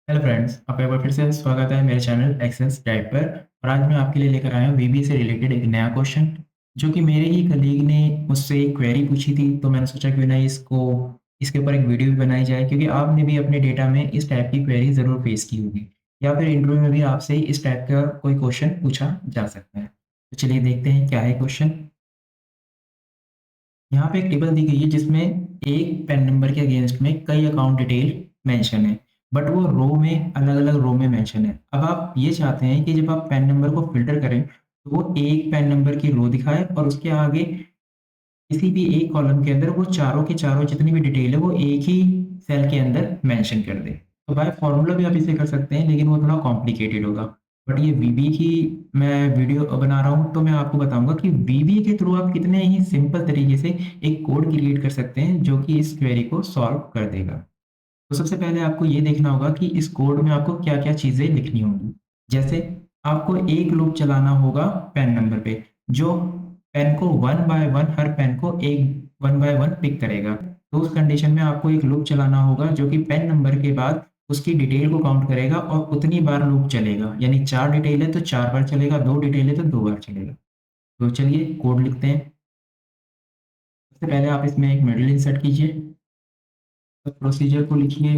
Hello friends, आपका एक बार फिर से स्वागत है मेरे चैनल एक्सेस टाइप पर। और आज मैं आपके लिए लेकर आया हूँ वीबीए से रिलेटेड एक नया क्वेश्चन, जो कि मेरे ही कलीग ने मुझसे एक क्वेरी पूछी थी। तो मैंने सोचा क्यों ना इसके ऊपर एक वीडियो भी बनाई जाए, क्योंकि आपने भी अपने डेटा में इस टाइप की क्वेरी ज़रूर फेस की होगी, या फिर इंटरव्यू में भी आपसे इस टाइप का कोई क्वेश्चन पूछा जा सकता है। तो चलिए देखते हैं क्या है क्वेश्चन। यहाँ पे एक टेबल दी गई है जिसमें एक पैन नंबर के अगेंस्ट में कई अकाउंट डिटेल मेंशन है, बट वो रो में अलग-अलग रो में मेंशन है। अब आप ये चाहते हैं कि जब आप पैन नंबर को फ़िल्टर करें, तो वो एक पैन नंबर की रो दिखाए और उसके आगे किसी भी एक कॉलम के अंदर वो चारों के चारों जितनी भी डिटेल है, वो एक ही सेल के अंदर मेंशन कर दे। तो बाय फ़ॉर्मूला भी आप इसे कर सकते हैं, लेकिन वो थोड़ा कॉम्प्लिकेटेड होगा। बट ये वीबी की मैं वीडियो बना रहा हूँ, तो मैं आपको बताऊँगा कि वीबी के थ्रू आप कितने ही सिंपल तरीके से एक कोड क्रिएट कर सकते हैं, जो कि इस क्वेरी को सॉल्व कर देगा। तो सबसे पहले आपको ये देखना होगा कि इस कोड में आपको क्या-क्या चीज़ें लिखनी होंगी। जैसे आपको एक लूप चलाना होगा पेन नंबर पे, जो पेन को वन बाय वन हर पेन को एक वन बाय वन पिक करेगा। तो उस कंडीशन में आपको एक लूप चलाना होगा जो कि पेन नंबर के बाद उसकी डिटेल को काउंट करेगा और उतनी बार लूप चलेगा। यानी 4 डिटेल है तो 4 बार चलेगा, 2 डिटेल है तो 2 बार चलेगा। तो चलिए कोड लिखते हैं। सबसे पहले आप इसमें एक मिडल इंसर्ट कीजिए। तो प्रोसीजर को लिखिए,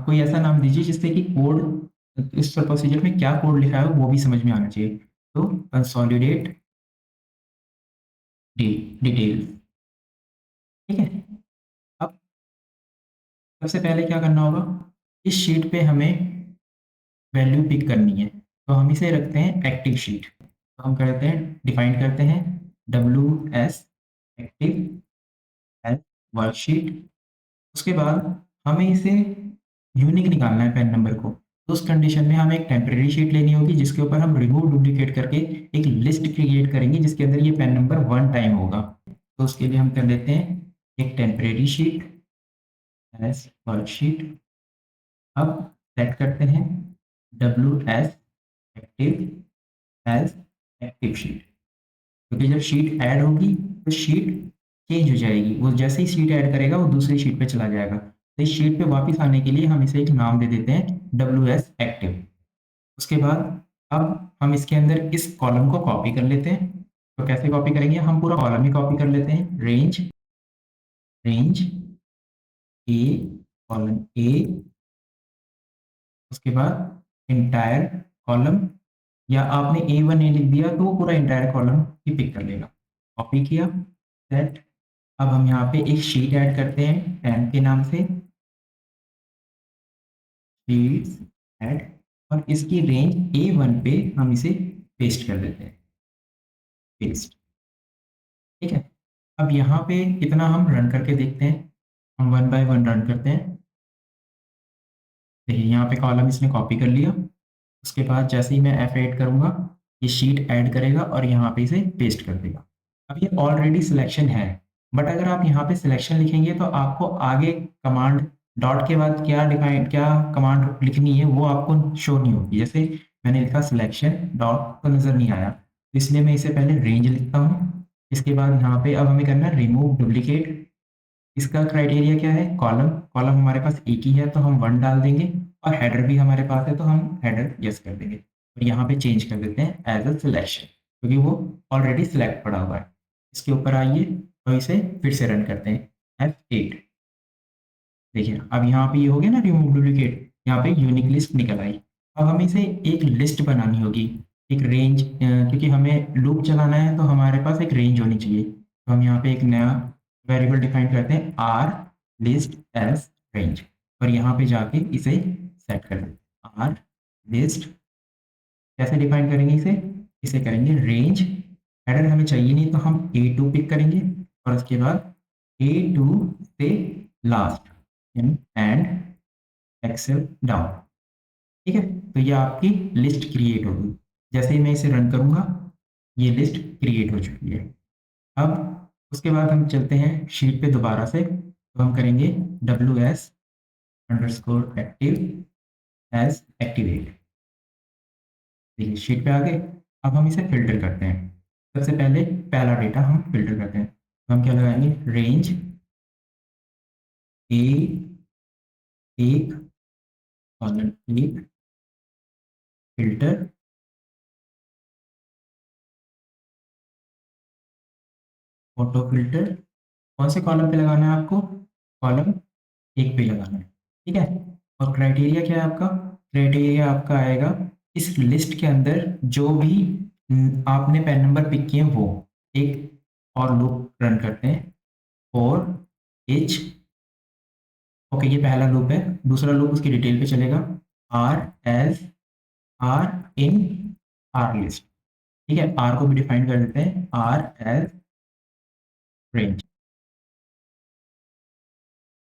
कोई ऐसा नाम दीजिए जिससे कि कोड इस प्रोसीजर में क्या कोड लिखा है वो भी समझ में आना चाहिए। तो कंसोलिडेट डिटेल, ठीक है। अब सबसे पहले क्या करना होगा, इस शीट पे हमें वैल्यू पिक करनी है, तो हम इसे रखते हैं एक्टिव शीट। तो हम करते हैं, डिफाइन करते हैं W S active as worksheet. उसके बाद हमें इसे यूनिक निकालना है पेन नंबर को। तो उस कंडीशन में हमें एक टेम्परेरी शीट लेनी होगी जिसके ऊपर हम रिमूव डुप्लीकेट करके एक लिस्ट क्रिएट करेंगे जिसके अंदर ये पेन नंबर वन टाइम होगा। तो उसके लिए हम कर लेते हैं एक टेम्परेरी शीट एज वर्कशीट। अब सेट करते हैं W S active as active sheet, क्योंकि जब शीट ऐड होगी तो शीट चेंज हो जाएगी। वो जैसे ही शीट ऐड करेगा वो दूसरी शीट पे चला जाएगा। तो इस शीट पे वापस आने के लिए हम इसे एक नाम दे देते हैं डब्ल्यू एस एक्टिव। उसके बाद अब हम इसके अंदर इस कॉलम को कॉपी कर लेते हैं। तो कैसे कॉपी करेंगे, हम पूरा कॉलम ही कॉपी कर लेते हैं। Range range A, column A, उसके बाद इंटायर कॉलम, या आपने ए वन ए लिख दिया तो वो पूरा इंटायर कॉलम ही पिक कर लेगा। कॉपी किया, सेट। अब हम यहाँ पे एक शीट ऐड करते हैं पेन के नाम से, शीट्स ऐड, और इसकी रेंज ए वन पे हम इसे पेस्ट कर देते हैं, पेस्ट, ठीक है। अब यहाँ पे इतना हम रन करके देखते हैं। हम वन बाय वन रन करते हैं। देखिए यहाँ पे कॉलम इसने कॉपी कर लिया। उसके बाद जैसे ही मैं F8 करूँगा, ये शीट ऐड करेगा और यहाँ पे इसे पेस्ट कर देगा। अब ये ऑलरेडी सिलेक्शन है, बट अगर आप यहाँ पे सिलेक्शन लिखेंगे तो आपको आगे कमांड डॉट के बाद क्या कमांड लिखनी है वो आपको शो नहीं होगी। जैसे मैंने लिखा सिलेक्शन डॉट तो नज़र नहीं आया, तो इसलिए मैं इसे पहले रेंज लिखता हूँ। इसके बाद यहाँ पे अब हमें करना है रिमूव डुप्लीकेट। इसका क्राइटेरिया क्या है, कॉलम कॉलम हमारे पास एक ही है तो हम वन डाल देंगे, और हेडर भी हमारे पास है तो हम हेडर यस कर देंगे। और यहाँ पे चेंज कर देते हैं एज अ सिलेक्शन, क्योंकि वो ऑलरेडी सिलेक्ट पड़ा हुआ है। इसके ऊपर आइए तो इसे फिर से रन करते हैं F8। देखिए अब यहाँ पे ये हो गया ना रिमूव डुप्लीकेट, यहाँ पे यूनिक लिस्ट निकल आई। अब हमें इसे एक लिस्ट बनानी होगी, एक रेंज, क्योंकि हमें लूप चलाना है तो हमारे पास एक रेंज होनी चाहिए। तो हम यहाँ पे एक नया वेरिएबल डिफाइन करते हैं आर लिस्ट एज रेंज, और यहाँ पे जाके इसे सेट कर देते हैं आर लिस्ट। कैसे डिफाइन करेंगे इसे, इसे करेंगे रेंज। हेडर हमें चाहिए नहीं तो हम A2 पिक करेंगे, और उसके बाद A2 से लास्ट एंड एक्सेल डाउन, ठीक है। तो ये आपकी लिस्ट क्रिएट होगी। जैसे ही मैं इसे रन करूंगा ये लिस्ट क्रिएट हो चुकी है। अब उसके बाद हम चलते हैं शीट पे दोबारा से, तो हम करेंगे W S underscore active as activate. देखिए शीट पे आ गए। अब हम इसे फिल्टर करते हैं। सबसे पहले पहला डेटा हम फिल्टर करते हैं, तो हम क्या लगाएंगे, रेंज ए एक कॉलन एक फिल्टर ऑटो फिल्टर, कौन से कॉलम पे लगाना है आपको? कॉलम एक पे लगाना है, ठीक है। और क्राइटेरिया क्या है आपका? क्राइटेरिया आपका आएगा इस लिस्ट के अंदर जो भी आपने पेन नंबर पिक किए वो एक और लूप रन करते हैं और एच, ओके ये पहला लूप है। दूसरा लूप उसकी डिटेल पे चलेगा, R as R in R list, ठीक है। आर को भी डिफाइन कर देते हैं, आर एज रेंज।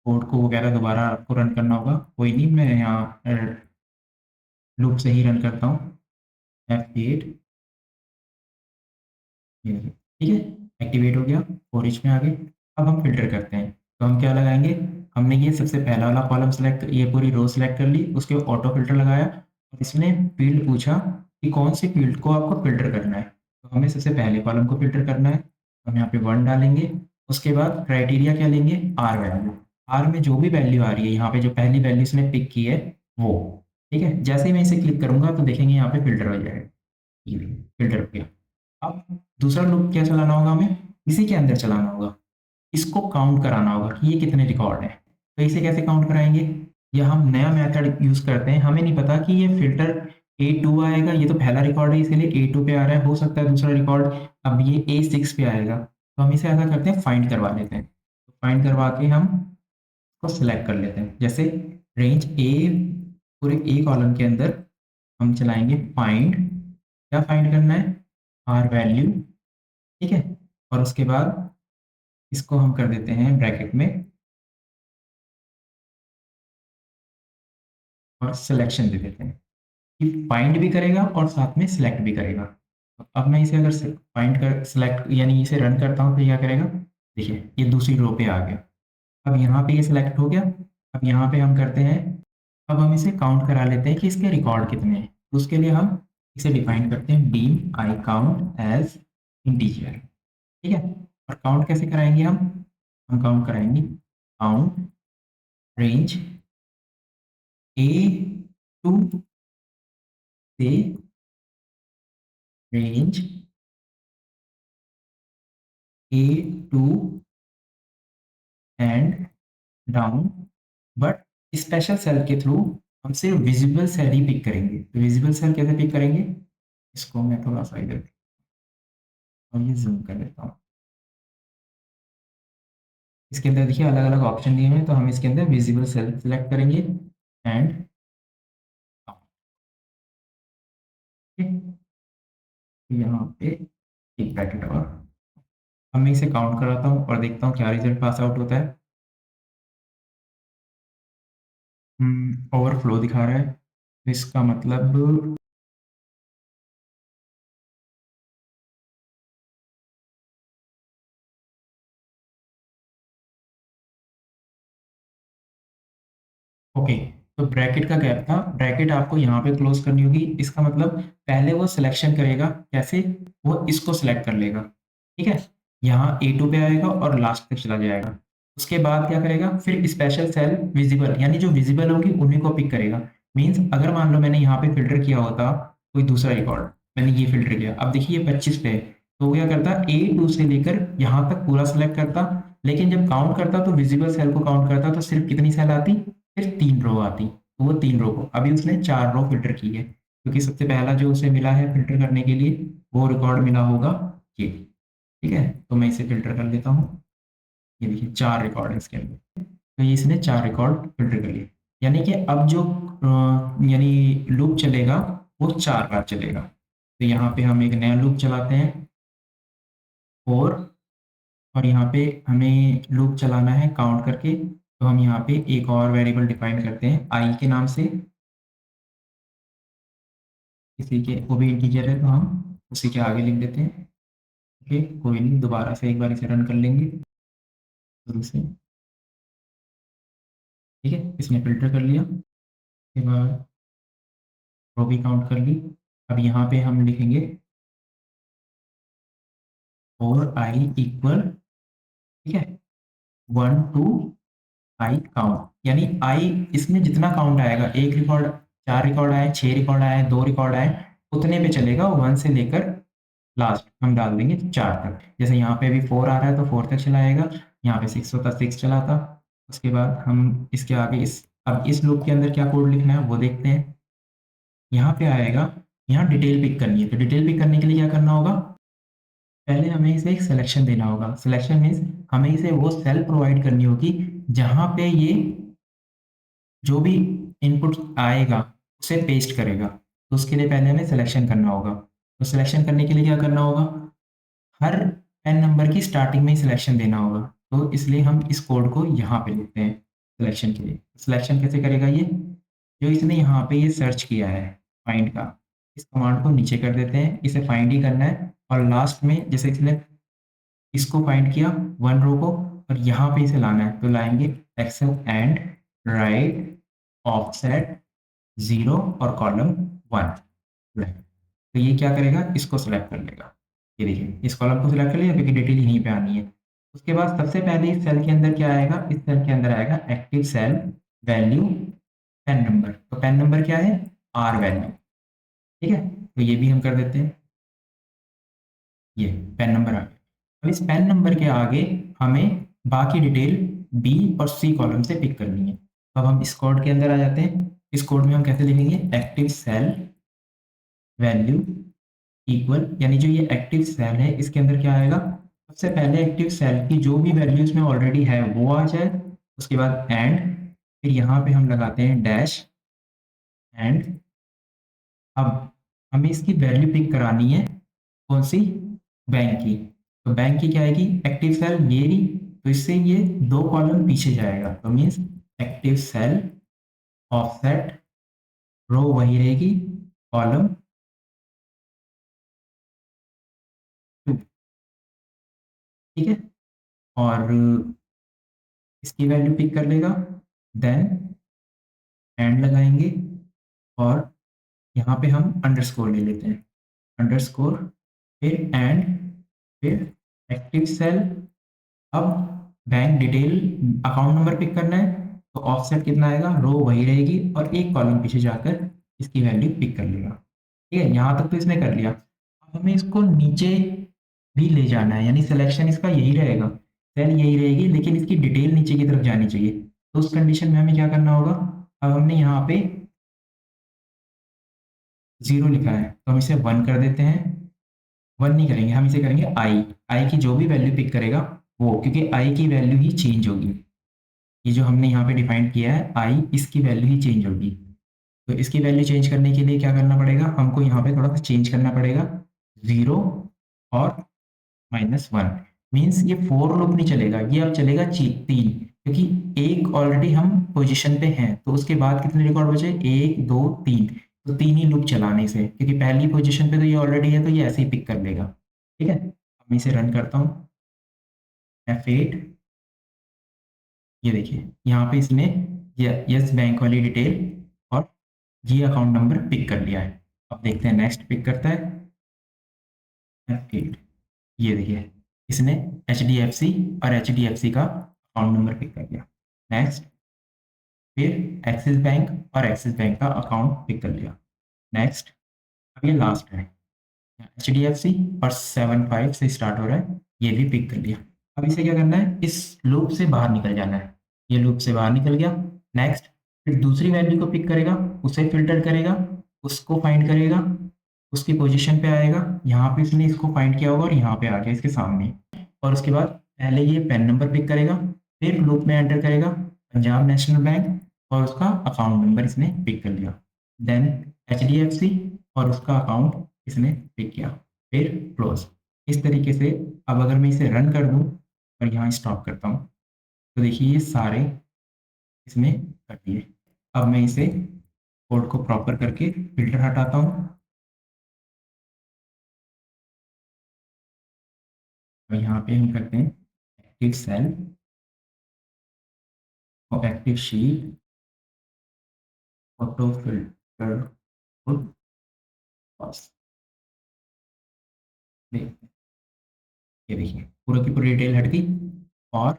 कोड को वगैरह दोबारा आपको रन करना होगा, कोई नहीं, मैं यहाँ लूप से ही रन करता हूँ। F8 ये देखिए, ठीक है, एक्टिवेट हो गया, और इसमें आगे अब हम फिल्टर करते हैं। तो हम क्या लगाएंगे? हमने ये सबसे पहला वाला कॉलम सेलेक्ट, ये पूरी रो सेलेक्ट कर ली, उसके ऑटो फिल्टर लगाया और इसने फील्ड पूछा कि कौन सी फील्ड को आपको फिल्टर करना है। तो हमें सबसे पहले कॉलम को फिल्टर करना है, हम यहाँ पे 1 डालेंगे। उसके बाद क्राइटेरिया क्या लेंगे? Are value. आर में जो भी वैल्यू आ रही है, यहाँ पे जो पहली वैल्यू इसने पिक की है वो, ठीक है। जैसे ही मैं इसे क्लिक करूंगा तो देखेंगे यहाँ पे फिल्टर हो जाएगा, ये फिल्टर हो गया। अब दूसरा लूप क्या चलाना होगा हमें? इसी के अंदर चलाना होगा, इसको काउंट कराना होगा कि ये कितने रिकॉर्ड हैं। तो इसे कैसे काउंट कराएंगे? या हम नया मेथड यूज करते हैं, हमें नहीं पता कि ये फिल्टर A2 आएगा, ये तो पहला रिकॉर्ड है इसलिए A2 पे आ रहा है, हो सकता है दूसरा रिकॉर्ड अब ये A6 पे आएगा। तो हम इसे ऐसा करते हैं, फाइंड करवा लेते हैं। तो फाइंड करवा के हम इसको सिलेक्ट कर लेते हैं, जैसे रेंज ए, पूरे ए कॉलम के अंदर हम चलाएंगे फाइंड। क्या फाइंड करना है? आर वैल्यू, ठीक है। और उसके बाद इसको हम कर देते हैं ब्रैकेट में और सिलेक्शन दे देते हैं कि फाइंड भी करेगा और साथ में सिलेक्ट भी करेगा। तो अब मैं इसे अगर फाइंड कर सिलेक्ट यानी इसे रन करता हूँ तो क्या करेगा? देखिए ये दूसरी रो पे आ गया। अब यहाँ पे ये सिलेक्ट हो गया। अब यहाँ पे हम करते हैं, अब हम इसे काउंट करा लेते हैं कि इसके रिकॉर्ड कितने हैं। तो उसके लिए हम इसे डिफाइन करते हैं, dim I count as integer, ठीक है। और काउंट कैसे कराएंगे हम काउंट कराएंगे काउंट रेंज A2 से range A2 end down, but special cell के थ्रू हम सिर्फ विजिबल सेल ही पिक करेंगे। तो विजिबल सेल कैसे पिक करेंगे? इसको मैं थोड़ा सा इधर और ये जूम कर देता हूँ। इसके अंदर देखिए अलग अलग ऑप्शन दिए हुए हैं, तो हम इसके अंदर विजिबल सेल सेलेक्ट करेंगे एंड यहाँ पे एक ब्रैकेट और अब मैं इसे काउंट कराता हूँ और देखता हूँ क्या रिजल्ट पास आउट होता है। ओवरफ्लो दिखा रहा है, तो इसका मतलब ओके। तो ब्रैकेट का गैप था, ब्रैकेट आपको यहाँ पे क्लोज करनी होगी। इसका मतलब पहले वो सिलेक्शन करेगा, कैसे? वो इसको सिलेक्ट कर लेगा, ठीक है। यहाँ A2 पे आएगा और लास्ट तक चला जाएगा। उसके बाद क्या करेगा? फिर स्पेशल सेल विजिबल, यानी जो विजिबल होगी उन्हीं को पिक करेगा। मीन्स अगर मान लो मैंने यहाँ पे फिल्टर किया होता कोई दूसरा रिकॉर्ड, मैंने ये फिल्टर किया, अब देखिए ये 25 पे है, तो वो क्या करता? A2 से लेकर यहाँ तक पूरा सेलेक्ट करता, लेकिन जब काउंट करता तो विजिबल सेल को काउंट करता तो सिर्फ कितनी सेल आती? फिर 3 रो आती। तो वो 3 रो को अभी उसने 4 रो फिल्टर की है, क्योंकि सबसे पहला जो उसे मिला है फिल्टर करने के लिए वो रिकॉर्ड मिला होगा ये, ठीक है। तो मैं इसे फिल्टर कर लेता हूँ। ये देखिए 4 रिकॉर्ड है इसके अंदर, तो ये इसने 4 रिकॉर्ड फिल्टर कर लिए। यानी कि अब जो यानी लूप चलेगा वो 4 बार चलेगा। तो यहाँ पे हम एक नया लूप चलाते हैं और यहाँ पे हमें लूप चलाना है काउंट करके। तो हम यहाँ पे एक और वेरिएबल डिफाइन करते हैं आई के नाम से, किसी के वो भी इंटीजर है तो हम उसी के आगे लिख देते हैं। ओके कोई नहीं, दोबारा से एक बार इसे रन कर लेंगे शुरू से, ठीक है। इसने फिल्टर कर लिया, उसके बाद रो भी काउंट कर ली। अब यहाँ पे हम लिखेंगे और आई इक्वल, ठीक है, 1 to आई काउंट, यानी आई इसमें जितना काउंट आएगा, एक रिकॉर्ड, 4 रिकॉर्ड आए, 6 रिकॉर्ड आए, 2 रिकॉर्ड आए, उतने पे चलेगा, 1 से लेकर लास्ट हम डाल देंगे 4 तक। जैसे यहाँ पे अभी 4 आ रहा है तो 4 तक चलाएगा, यहाँ पे 6 होता 6 चलाता। उसके बाद हम इसके आगे इस, अब इस लूप के अंदर क्या कोड लिखना है वो देखते हैं। यहाँ पे आएगा, यहाँ डिटेल पिक करनी है, तो डिटेल पिक करने के लिए क्या करना होगा, पहले हमें इसे एक सिलेक्शन देना होगा। सिलेक्शन मीन्स हमें इसे वो सेल प्रोवाइड करनी होगी जहाँ पे ये जो भी इनपुट आएगा उसे पेस्ट करेगा। तो उसके लिए पहले हमें सिलेक्शन करना होगा। तो सिलेक्शन करने के लिए क्या करना होगा, हर पेन नंबर की स्टार्टिंग में ही सिलेक्शन देना होगा। तो इसलिए हम इस कोड को यहाँ पे लिखते हैं सिलेक्शन के लिए। सिलेक्शन कैसे करेगा ये, जो इसने यहाँ पे ये सर्च किया है फाइंड का, इस कमांड को नीचे कर देते हैं, इसे फाइंड ही करना है। और लास्ट में जैसे इसने इसको फाइंड किया 1 रो को, और यहाँ पे इसे लाना है, तो लाएंगे एक्सेल एंड राइट ऑफसेट 0 और कॉलम 1। तो ये क्या करेगा, इसको सिलेक्ट कर लेगा। ये देखिए इस कॉलम को सिलेक्ट कर लिया क्योंकि डिटेल यहीं पे आनी है। उसके बाद सबसे पहले इस सेल के अंदर क्या आएगा, इस सेल के अंदर आएगा active cell value PAN number. तो पेन नंबर क्या है, आर वैल्यू। ठीक है, तो ये भी हम कर देते हैं, ये पेन नंबर आ गया। अब इस पेन नंबर के आगे हमें बाकी डिटेल बी और सी कॉलम से पिक करनी है। अब हम इस कोड के अंदर आ जाते हैं। इस कोड में हम कैसे लिखेंगे, एक्टिव सेल वैल्यू इक्वल, यानी जो ये एक्टिव सेल है इसके अंदर क्या आएगा, सबसे पहले एक्टिव सेल की जो भी वैल्यूज में ऑलरेडी है वो आ जाए। उसके बाद एंड, फिर यहाँ पे हम लगाते हैं डैश एंड। अब हमें इसकी वैल्यू पिक करानी है, कौन सी, बैंक की। तो बैंक की क्या आएगी, एक्टिव सेल ये रही, तो इससे ये 2 कॉलम पीछे जाएगा, तो मीन्स एक्टिव सेल ऑफसेट रो वही रहेगी, कॉलम 2। ठीक है, और इसकी वैल्यू पिक कर लेगा, देन एंड लगाएंगे, और यहाँ पे हम अंडरस्कोर ले लेते हैं, अंडरस्कोर, फिर एंड, फिर एक्टिव सेल। अब bank detail account number pick करना है, तो ऑफसेट कितना आएगा, रो वही रहेगी, और एक कॉलम पीछे जाकर इसकी वैल्यू पिक कर लेगा। ठीक है, यहाँ तक तो इसने कर लिया। अब हमें इसको नीचे भी ले जाना है, यानी सिलेक्शन इसका यही रहेगा, सेल यही रहेगी, लेकिन इसकी डिटेल नीचे की तरफ जानी चाहिए। तो उस कंडीशन में हमें क्या करना होगा, अब हमने यहाँ पे 0 लिखा है तो हम इसे 1 कर देते हैं। 1 नहीं करेंगे, हम इसे करेंगे आई। आई की जो भी वैल्यू पिक करेगा वो, क्योंकि आई की वैल्यू ही चेंज होगी। ये जो हमने यहाँ पे डिफाइन किया है आई, इसकी वैल्यू ही चेंज होगी। तो इसकी वैल्यू चेंज करने के लिए क्या करना पड़ेगा, हमको यहाँ पे थोड़ा सा चेंज करना पड़ेगा, 0 और -1। मीन्स ये फोर लूप नहीं चलेगा, ये अब चलेगा 3, क्योंकि एक ऑलरेडी हम पोजीशन पे हैं, तो उसके बाद कितने रिकॉर्ड बचे, 1 2 3, तो 3 ही लूप चलाने से, क्योंकि पहली पोजीशन पे तो ये ऑलरेडी है, तो ये ऐसे ही पिक कर लेगा। ठीक है, अब मैं इसे रन करता हूँ, F8। ये देखिए यहाँ पे इसने ये यस बैंक वाली डिटेल और ये अकाउंट नंबर पिक कर लिया है। अब देखते हैं नेक्स्ट पिक करता है, F8। ये देखिए इसने HDFC और HDFC का अकाउंट नंबर पिक कर लिया। नेक्स्ट, फिर एक्सिस बैंक और एक्सिस बैंक का अकाउंट पिक कर लिया। नेक्स्ट, अब ये लास्ट है, HDFC और 75 से स्टार्ट हो रहा है, ये भी पिक कर लिया। अब इसे क्या करना है, इस लूप से बाहर निकल जाना है। ये लूप से बाहर निकल गया। नेक्स्ट, फिर दूसरी वैल्यू को पिक करेगा, उसे फिल्टर करेगा, उसको फाइंड करेगा, उसकी पोजीशन पे आएगा, यहाँ पे इसने इसको फाइंड किया होगा और यहाँ पे आ गया इसके सामने। और उसके बाद पहले ये पेन नंबर पिक करेगा, फिर लूप में एंटर करेगा पंजाब नेशनल बैंक, और उसका अकाउंट नंबर इसने पिक कर लिया। देन HDFC और उसका अकाउंट इसने पिक किया, फिर क्लोज। इस तरीके से अब अगर मैं इसे रन कर दूं और यहाँ स्टॉप करता हूँ, तो देखिए ये सारे इसमें कर दिए। अब मैं इसे कोड को प्रॉपर करके फिल्टर हटाता हूँ, और यहाँ पे हम करते हैं एक्टिव सेल और एक्टिव शीट ऑटो फिल्टर पास। ये देखिए पूरा की पूरी डिटेल हट गई। और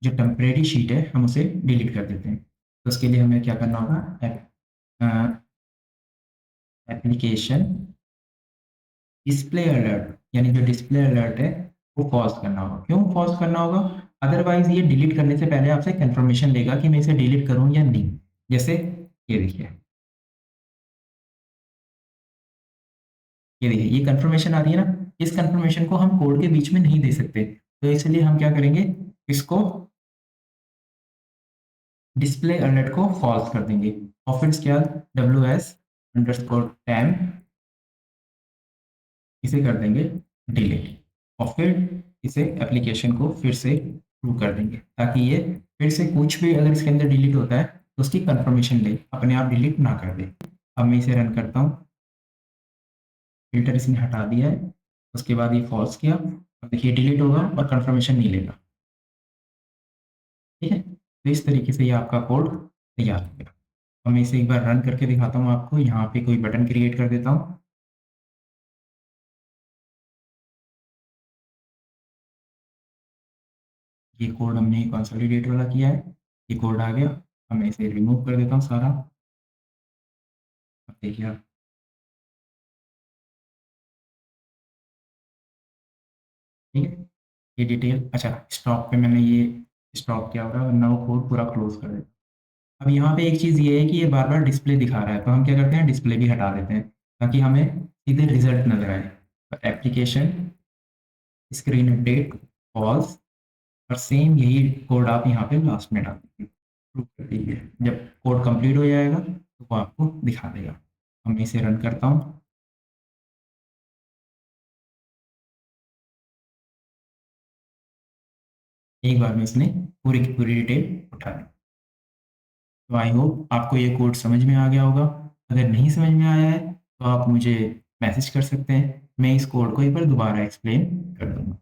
जो टेम्परेरी शीट है हम उसे डिलीट कर देते हैं। तो उसके लिए हमें क्या करना होगा, एप्लीकेशन डिस्प्ले अलर्ट, यानी जो डिस्प्ले अलर्ट है वो पॉज करना होगा। क्यों पॉज करना होगा? अदरवाइज ये डिलीट करने से पहले आपसे कंफर्मेशन लेगा कि मैं इसे डिलीट करूं या नहीं। जैसे ये देखिए, ये कंफर्मेशन आ रही है ना, इस कंफर्मेशन को हम कोड के बीच में नहीं दे सकते, तो इसलिए हम क्या करेंगे, इसको डिस्प्ले अलर्ट को फॉल्स कर देंगे और फिर इसके बाद ws_temp इसे कर देंगे डिलीट, और फिर इसे एप्लीकेशन को फिर से शुरू कर देंगे ताकि ये फिर से कुछ भी अगर इसके अंदर डिलीट होता है तो उसकी कंफर्मेशन ले, अपने आप डिलीट ना कर दे। अब मैं इसे रन करता हूँ, फिल्टर इसने हटा दिया है, उसके बाद ये फॉल्स किया, अब देखिए डिलीट होगा और कंफर्मेशन नहीं लेगा। ठीक है, तो इस तरीके से ये आपका कोड तैयार हो गया। अब मैं इसे एक बार रन करके दिखाता हूँ आपको, यहाँ पे कोई बटन क्रिएट कर देता हूँ। ये कोड हमने कंसोलिडेट वाला किया है, ये कोड आ गया। अब मैं इसे रिमूव कर देता हूँ सारा। अब देखिए आप, ठीक है, ये डिटेल, अच्छा स्टॉप पे मैंने ये स्टॉप किया होगा वरना वो कोड पूरा क्लोज कर देता। अब यहाँ पे एक चीज़ ये है कि ये बार बार डिस्प्ले दिखा रहा है, तो हम क्या करते हैं, डिस्प्ले भी हटा देते हैं ताकि हमें सीधे रिजल्ट नजर आए। तो एप्लीकेशन स्क्रीन अपडेट फॉल्स, और सेम यही कोड आप यहाँ पे लास्ट में डाल दीजिए, प्रूव कर दीजिए। जब कोड कंप्लीट हो जाएगा तो वो आपको दिखा देगा। अब मैं इसे रन करता हूँ, एक बार में इसने पूरी की पूरी डिटेल उठा ली। तो आई होप आपको ये कोड समझ में आ गया होगा। अगर नहीं समझ में आया है तो आप मुझे मैसेज कर सकते हैं, मैं इस कोड को एक बार दोबारा एक्सप्लेन कर दूंगा।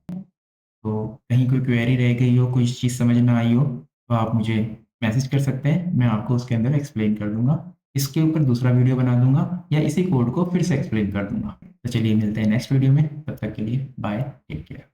तो कहीं कोई क्वेरी रह गई हो, कोई चीज़ समझ ना आई हो, तो आप मुझे मैसेज कर सकते हैं, मैं आपको उसके अंदर एक्सप्लेन कर दूंगा। इसके ऊपर दूसरा वीडियो बना दूंगा या इसी कोड को फिर से एक्सप्लेन कर दूंगा। तो चलिए मिलते हैं नेक्स्ट वीडियो में, तब तक के लिए बाय, टेक केयर।